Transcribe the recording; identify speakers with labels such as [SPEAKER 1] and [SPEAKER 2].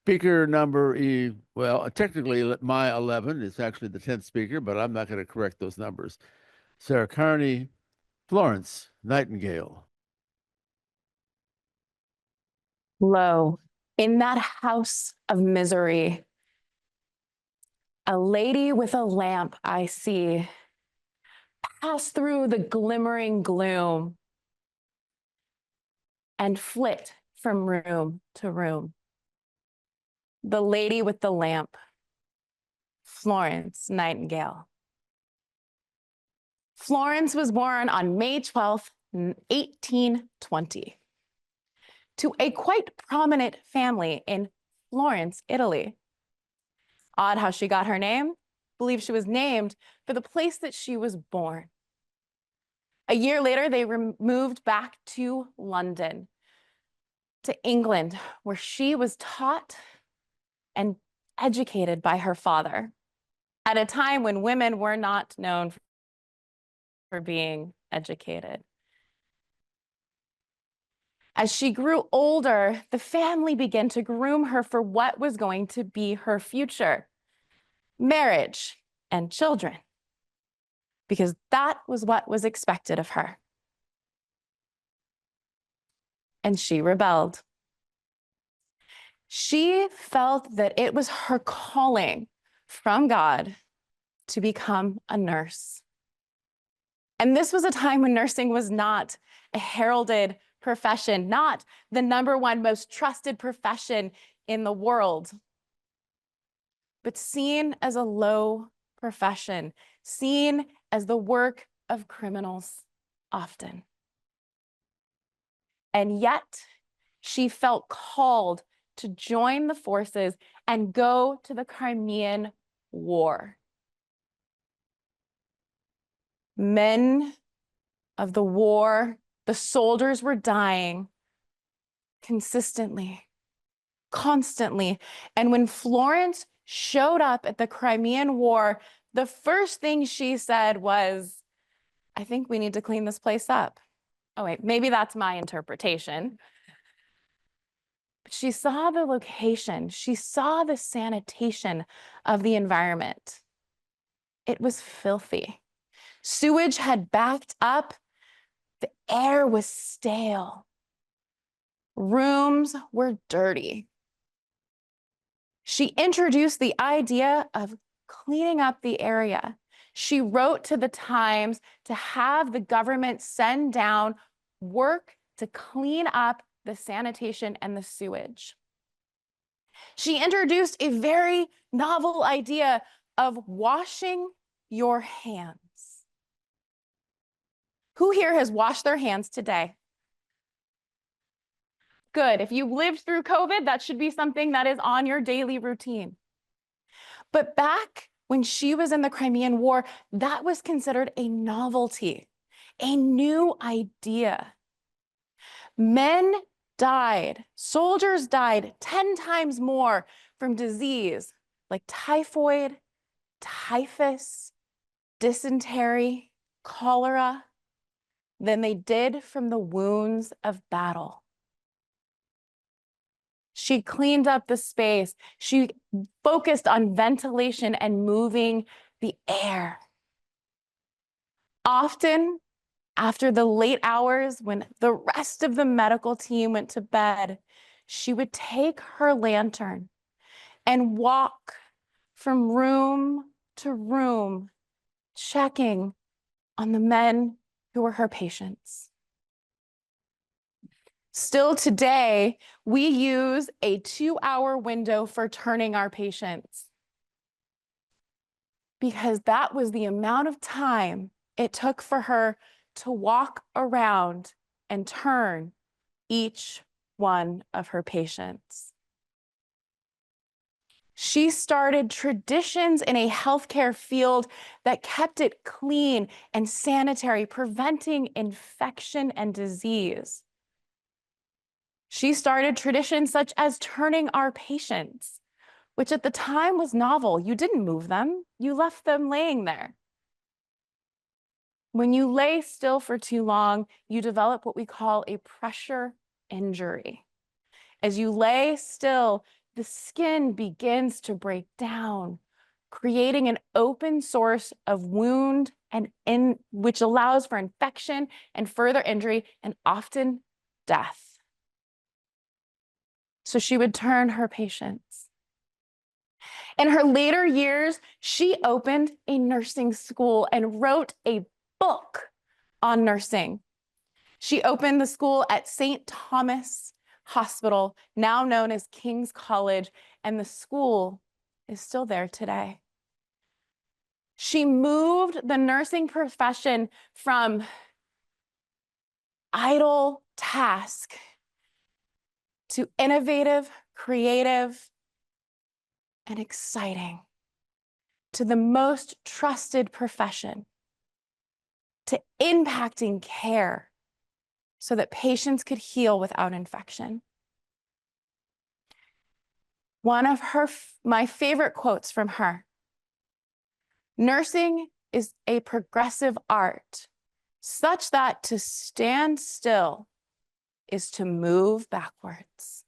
[SPEAKER 1] Speaker number well, technically my 11 is actually the 10th speaker, but I'm not going to correct those numbers. Sarah Cairney, Florence, Nightingale.
[SPEAKER 2] Lo, in that house of misery, a lady with a lamp I see pass through the glimmering gloom and flit from room to room. The lady with the lamp, Florence Nightingale. Florence was born on May 12th, 1820, to a quite prominent family in Florence, Italy. Odd how she got her name. Believe she was named for the place that she was born. A year later, they moved back to London, to England, where she was taught and educated by her father at a time when women were not known for being educated. As she grew older, the family began to groom her for what was going to be her future: marriage and children, because that was what was expected of her. And she rebelled. She felt that it was her calling from God to become a nurse. And this was a time when nursing was not a heralded profession, not the #1 most trusted profession in the world, but seen as a low profession, seen as the work of criminals often. And yet, she felt called to join the forces and go to the Crimean War. Men of the war, the soldiers were dying consistently, constantly. And when Florence showed up at the Crimean War, the first thing she said was, "I think we need to clean this place up." Oh, wait, maybe that's my interpretation. But she saw the location, she saw the sanitation of the environment. It was filthy. Sewage had backed up. The air was stale. Rooms were dirty. She introduced the idea of cleaning up the area. She wrote to the Times to have the government send down work to clean up the sanitation and the sewage. She introduced a very novel idea of washing your hands. Who here has washed their hands today? Good. If you lived through COVID, that should be something that is on your daily routine. But back when she was in the Crimean War, that was considered a novelty, a new idea. Men died, soldiers died 10 times more from disease like typhoid, typhus, dysentery, cholera, than they did from the wounds of battle. She cleaned up the space. She focused on ventilation and moving the air. Often, after the late hours when the rest of the medical team went to bed, she would take her lantern and walk from room to room, checking on the men who were her patients. Still today, we use a 2-hour window for turning our patients, because that was the amount of time it took for her to walk around and turn each one of her patients. She started traditions in a healthcare field that kept it clean and sanitary, preventing infection and disease. She started traditions such as turning our patients, which at the time was novel. You didn't move them, you left them laying there. When you lay still for too long, you develop what we call a pressure injury. As you lay still, the skin begins to break down, creating an open source of wound which allows for infection and further injury and often death. So she would turn her patients. In her later years, she opened a nursing school and wrote a book on nursing. She opened the school at St. Thomas Hospital, now known as King's College, and the school is still there today. She moved the nursing profession from idle task to innovative, creative, and exciting, to the most trusted profession, to impacting care so that patients could heal without infection. One of my favorite quotes from her: "Nursing is a progressive art, such that to stand still is to move backwards."